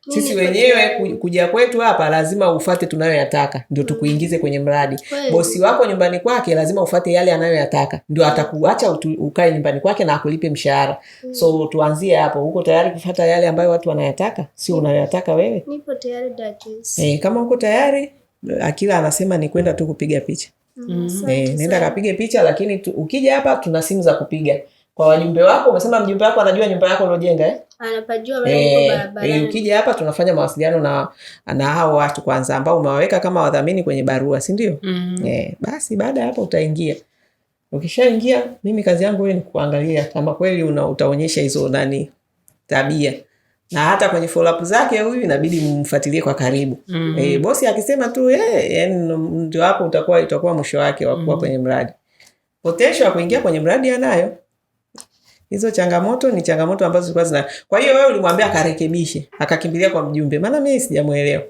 Sisi wenyewe kuja kwetu hapa lazima ufuate tunayoyataka ndio tukuingize kwenye mradi. Bosi wako nyumbani kwake lazima ufuate yale anayoyataka ndio atakuacha ukae nyumbani kwake na akulipe mshahara. So tuanzie hapo. Uko tayari kufuata yale ambayo watu wanayataka, sio unayoyataka wewe? Nipo tayari dada. Kama uko tayari, Akila anasema ni kwenda tu kupiga picha. Nenda kapige picha, lakini ukija hapa tuna simu za kupiga. Kwa wajumbe wako, umesema mjumbe wako anajua nyumba yako uliojenga Anapajua wewe uko barabarani. Ukija hapa tunafanya mawasiliano na hao watu kwanza ambao umewaweka kama wadhamini kwenye barua, si ndio? Basi baada ya hapo utaingia. Ukishaingia, mimi kazi yangu wewe ni kuangalia kama kweli utaonyesha hizo tabia. Na hata kwenye follow up zake huyu inabidi mfuatilie kwa karibu. Bosi akisema tu yani ndio hapo utakuwa mwisho wake wa kuwa kwenye mradi. Potential kuingia kwenye mradi anayo. Hizo changamoto ni changamoto ambazo zilikuwa kwa hiyo wewe ulimwambia akarekebishe, akakimbilia kwa mjumbe. Maana mimi sijamuelewa.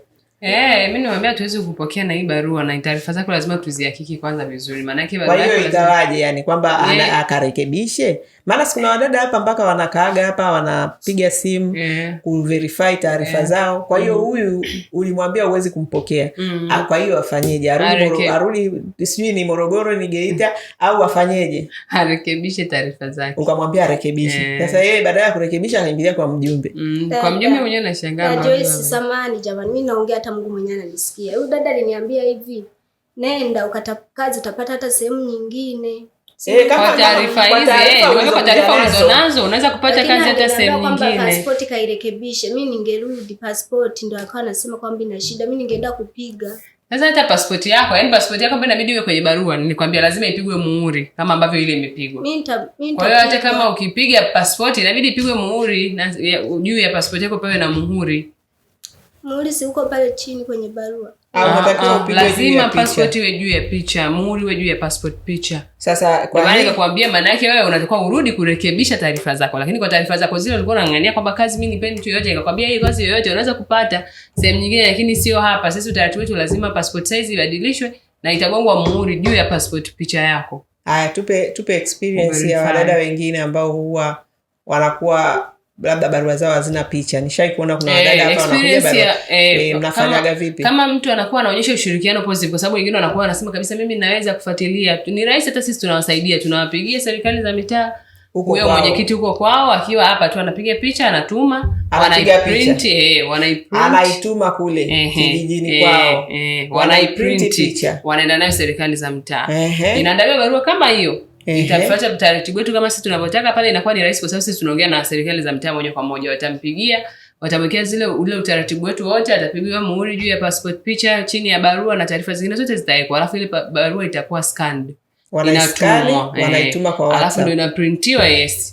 Mimi nimwambia tuweze kupokea na hii barua na taarifa zako lazima tuzihakiki kwanza vizuri. Maana yake barua. Kwa hiyo ikawaje yani kwamba akarekebishe? Maana kuna wadada hapa mpaka wanakaaga hapa wanapiga simu kuverify taarifa zao. Kwa hiyo huyu ulimwambia uwezi kumpokea. Kwa hiyo afanyeje? Arudi sijui ni Morogoro ni Geita au afanyeje? Arekebishe taarifa zake. Ukamwambia arekebishe. Sasa yeye badala ya kurekebisha anaingilia kwa mjumbe. Kwa mjumbe mwenyewe anashangaa. Joyce, samahani jamani, mimi naongea hata Mungu mwenyewe ananisikia. Huyu dada aliniambia hivi, nenda kazi utapata hata sehemu nyingine. Kwa taarifa hizi, kwa taarifa ulizonazo unaweza kupata kazi hata sehemu nyingine. Passport kairekebishe. Mimi ningerudi passport ndio akawa anasema kwamba ina shida. Mimi ningeenda kupiga. Sasa hata passport yako, yani passport yako mbona inabidi iwe kwenye barua? Nilikwambia lazima ipigwe muhuri kama ambavyo ile imepigwa. Kwa hiyo hata kama ukipiga passport inabidi ipigwe muhuri na juu ya passport yako pawe na muhuri. Muhuri si uko pale chini kwenye barua. Lazima passport iwe juu ya picha, muhuri iwe juu ya passport picha. Sasa kwa maana nikakwambia maana yake wewe unatakiwa urudi kurekebisha taarifa zako, lakini kwa taarifa zako zile ulikuwa unang'ang'ania kwamba kazi mimi nipendi tu yoyote, nikakwambia hii kazi yoyote unaweza kupata sehemu nyingine lakini sio hapa. Sisi utaratibu wetu lazima passport size ibadilishwe na itagongwa muhuri juu ya passport picha yako. Haya, tupe experience ya wadada wengine ambao huwa wanakuwa labda barua zao hazina picha. Nishai kuona kuna wadada hapa wanakuja barua. Mnafanyaga vipi? Kama mtu anakuwa anaonyesha ushirikiano positive, kwa sababu wengine wanakuwa wanasema kabisa mimi naweza kufuatilia. Ni rahisi, hata sisi tunawasaidia, tunawapigia serikali za mitaa. Huyo mwenyekiti huko kwao akiwa hapa tu anapiga picha, anatuma, wanaiprint, anaituma kule kijijini kwao. Wanaiprint picha, wanaenda nayo serikali za mtaa. Inaandaliwa barua kama hiyo. Itafuata utaratibu wetu kama sisi tunavyotaka pale, inakuwa ni rahisi kwa sababu sisi tunaongea na serikali za mtaa moja kwa moja. Watampigia, watamwekea ule utaratibu wetu wote, atapigiwa muhuri juu ya passport picha chini ya barua na taarifa zingine zote zitawekwa. Alafu ile barua itakuwa scanned. Wanaituma kwa WhatsApp. Alafu ndio inaprintiwa,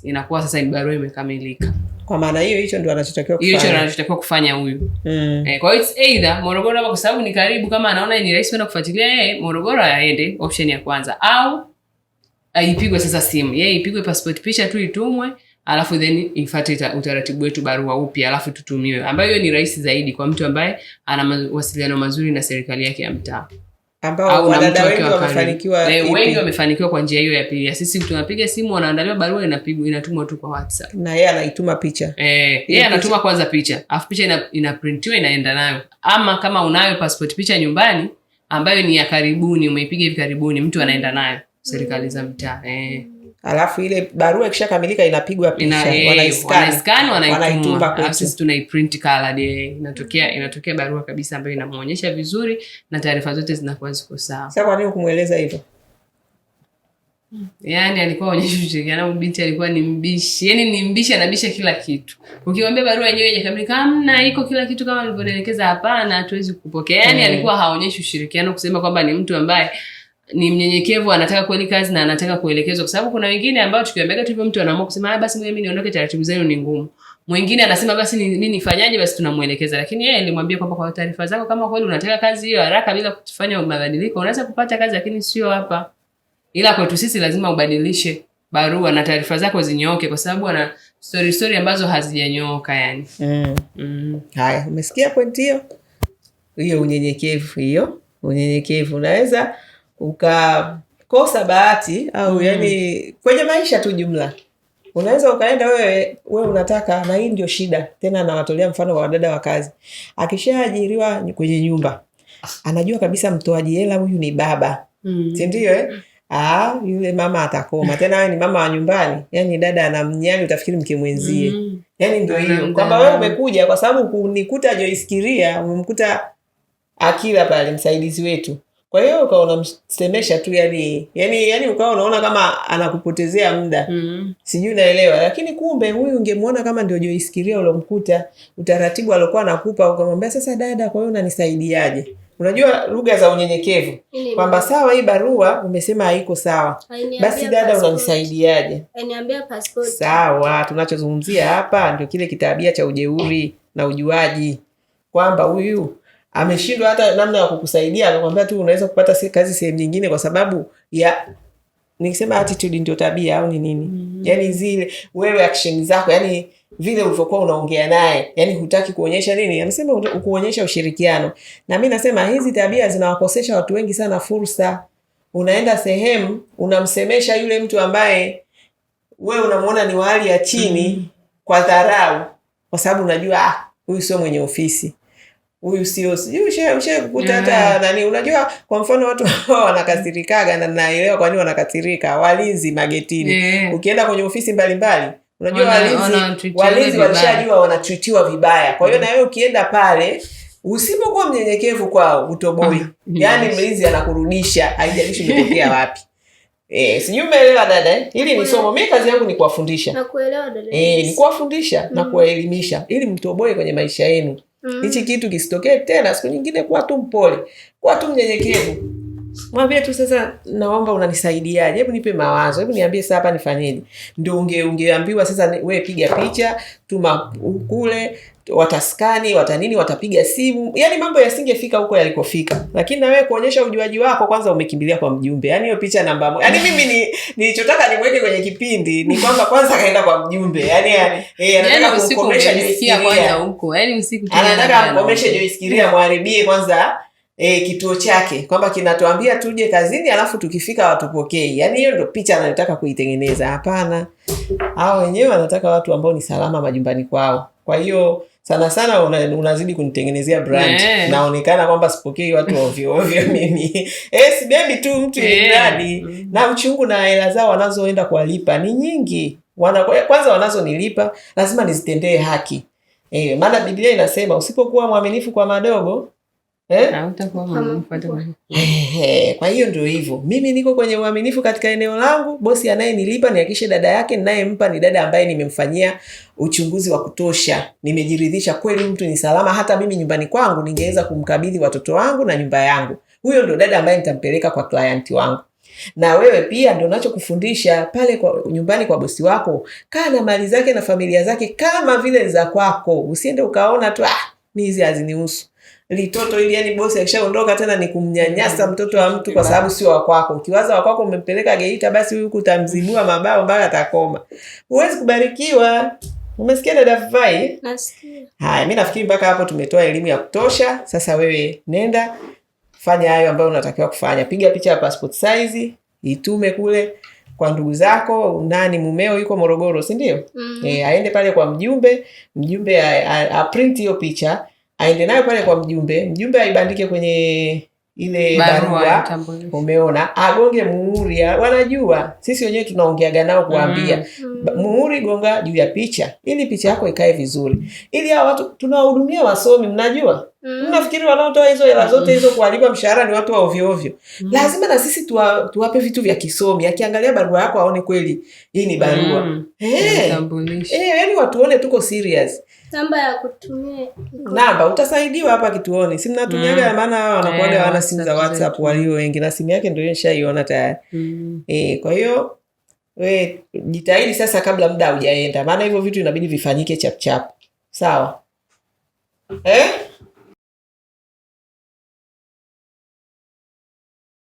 inakuwa sasa barua imekamilika. Kwa maana hicho ndio anachotakiwa kufanya. Hicho ndio anachotakiwa kufanya huyu. Kwa hiyo it's either Morogoro hapa kwa sababu ni karibu, kama anaona ni rahisi kwenda kufuatilia Morogoro aende, option ya kwanza, au aipigwe sasa simu. Ipigwe passport picha tu itumwe, alafu then ifuate utaratibu wetu barua upya, alafu tutumiwe. Ambayo hiyo ni rahisi zaidi kwa mtu ambaye ana mawasiliano mazuri na serikali yake ya mtaa. Ambao wadada wengi wamefanikiwa. Wengi wamefanikiwa kwa njia hiyo ya pili. Sisi tunapiga simu, wanaandaliwa barua, inatumwa tu kwa WhatsApp. Na yeye anaituma picha. Yeye anatuma kwanza picha, alafu picha inaprintiwa inaenda nayo. Ama kama unayo passport picha nyumbani ambayo ni ya karibuni, umeipiga hivi karibuni, mtu anaenda nayo serikali za mtaa. Alafu ile barua ikishakamilika inapigwa picha, wanaituma, alafu sisi tunaiprint colored. Inatokea barua kabisa ambayo inamuonyesha vizuri na taarifa zote zinakuwa ziko sawa. Sasa kwa nini kumueleza hivyo? Yaani alikuwa onyesha ushirikiano, binti alikuwa ni mbishi. Yaani ni mbishi, anabisha kila kitu. Ukimwambia barua yenyewe haijakamilika, hamna iko kila kitu kama nilivyoelekeza, hapana hatuwezi kupokea. Yaani alikuwa haonyeshi ushirikiano, kusema kwamba ni mtu ambaye ni mnyenyekevu, anataka kweli kazi na anataka kuelekezwa. Kwa sababu kuna wengine ambao tukiwaambia tu mtu anaamua kusema basi mimi niondoke, taratibu zenu ni ngumu. Mwingine anasema basi mimi nifanyaje, basi tunamuelekeza. Lakini yeye alimwambia kwamba kwa taarifa zako, kama kweli unataka kazi hiyo haraka bila kufanya mabadiliko, unaweza kupata kazi, lakini sio hapa. Ila kwetu sisi lazima ubadilishe barua na taarifa zako zinyooke, kwa sababu ana story ambazo hazijanyooka yani. Haya, umesikia point hiyo? Hiyo unyenyekevu unaweza ukakosa bahati au yani kwenye maisha tu jumla. Unaweza ukaenda wewe unataka, na hii ndio shida tena. Nawatolea mfano wa wadada wa kazi. Akishaajiriwa kwenye nyumba, anajua kabisa mtoaji hela huyu ni baba, si ndio? Yule mama atakoma tena, wewe ni mama wa nyumbani. Yani dada anamnyani, utafikiri mke mwenzie. Yani ndio hiyo kwamba wewe umekuja kwa sababu kunikuta Joyce Kiria, umemkuta Akila pale msaidizi wetu. Kwa hiyo ukaona msemesha tu, yani ukawa unaona kama anakupotezea muda. Sijui naelewa, lakini kumbe huyu ungemuona kama ndio Joyce Kiria ulomkuta, utaratibu alikuwa anakupa, ukamwambia sasa dada, kwa hiyo unanisaidiaje? Unajua lugha za unyenyekevu, kwamba sawa, hii barua umesema haiko sawa, basi dada unanisaidiaje? Niambia passport. Sawa, tunachozungumzia hapa ndio kile kitabia cha ujeuri na ujuaji, kwamba huyu ameshindwa hata namna ya kukusaidia, anakuambia tu unaweza kupata kazi sehemu nyingine kwa sababu ya, nikisema attitude ndio tabia au ni nini? Yani zile wewe action zako, yani vile ulivyokuwa unaongea naye, yani hutaki kuonyesha nini? Anasema kuonyesha ushirikiano. Na mimi nasema hizi tabia zinawakosesha watu wengi sana fursa. Unaenda sehemu, unamsemesha yule mtu ambaye wewe unamuona ni wa hali ya chini kwa dharau, kwa sababu unajua huyu sio mwenye ofisi. Huyu sio kukuta hata nani. Unajua kwa mfano watu wanakasirikaga, na naelewa kwa nini wanakasirika. Walinzi magetini. Ukienda kwenye ofisi mbalimbali, unajua walinzi walishajua wanatreatiwa vibaya. Kwa hiyo na wewe ukienda pale, usipokuwa mnyenyekevu kwao, utoboi. Yani mlinzi anakurudisha, haijalishi umetokea wapi. Sijui umeelewa dada? Hili ni somo. Mimi kazi yangu ni kuwafundisha. Nakuelewa dada. Ni kuwafundisha na kuwaelimisha ili mtoboe kwenye maisha yenu. Hichi kitu kisitokee tena. Siku nyingine kuwa tu mpole, kuwa tu mnyenyekevu. Mwambie tu sasa, naomba unanisaidiaje? Hebu nipe mawazo. Hebu niambie sasa hapa nifanyeje? Ndio ungeambiwa sasa, wewe piga picha, tuma kule, wataskani, watanini, watapiga simu. Yaani mambo yasingefika huko yalikofika. Lakini na wewe kuonyesha ujuaji wako, kwanza umekimbilia kwa mjumbe. Yaani hiyo picha namba moja. Yaani mimi nilichotaka nimweke kwenye kipindi ni kwamba kwanza kaenda kwa mjumbe. Yaani anataka kumkomesha Joyce Kiria huko. Yaani usiku tu anataka kumkomesha Joyce Kiria, muharibie kwanza kituo chake, kwamba kinatuambia tuje kazini alafu tukifika watupokei. Yaani hiyo ndio picha anataka kuitengeneza. Hapana. Hao wenyewe wanataka watu ambao ni salama majumbani kwao. Kwa hiyo sana unazidi kunitengenezea brand. Naonekana kwamba sipokei watu ovyo ovyo mimi. Sibebi tu mtu iliradi. Na uchungu na hela zao wanazoenda kuwalipa ni nyingi. Kwanza wanazonilipa lazima nizitendee haki. Maana Biblia inasema usipokuwa mwaminifu kwa madogo, kwa hiyo ndio hivyo. Mimi niko kwenye uaminifu katika eneo langu. Bosi anayenilipa nihakikishe dada yake ninayempa ni dada ambaye nimemfanyia uchunguzi wa kutosha. Nimejiridhisha kweli mtu ni salama. Hata mimi nyumbani kwangu ningeweza kumkabidhi watoto wangu na nyumba yangu. Huyo ndio dada ambaye nitampeleka kwa client wangu. Na wewe pia ndio unachokufundisha pale kwa nyumbani kwa bosi wako. Kaa na mali zake na familia zake kama vile za kwako. Usiende ukaona tu mimi hizi hazinihusu. Litoto ili, yani bosi akishaondoka tena ni kumnyanyasa mtoto wa mtu kwa sababu sio wa kwako. Ukiwaza wa kwako umempeleka Geita, basi huyu kutamzibua mabao mpaka atakoma. Huwezi kubarikiwa. Umesikia dada Fai? Nasikia. Haya, mimi nafikiri mpaka hapo tumetoa elimu ya kutosha. Sasa wewe nenda fanya hayo ambayo unatakiwa kufanya. Piga picha ya passport size, itume kule kwa ndugu zako. Nani mumeo yuko Morogoro, si ndio? Aende pale kwa mjumbe a print hiyo picha, aende nayo pale kwa mjumbe aibandike kwenye ile barua. Umeona, agonge muhuri. Wanajua sisi wenyewe tunaongeaga nao kuambia muhuri gonga juu ya picha ili picha yako ikae vizuri, ili hao watu tunawahudumia wasomi. Mnajua mnafikiri wanaotoa hizo hela zote hizo kualipa mshahara ni watu wa ovyo ovyo. Lazima na sisi tuwape vitu vya kisomi. Akiangalia barua yako aone kweli hii ni barua. Yaani watuone tuko serious. Namba ya kutumia. Namba utasaidiwa hapa kituoni. Si mnatumiaga maana wanakuaga wana simu za WhatsApp walio wengi, na simu yake ndio nishaiona tayari. Kwa hiyo we jitahidi sasa kabla muda haujaenda, maana hivyo vitu inabidi vifanyike chap chap. Sawa?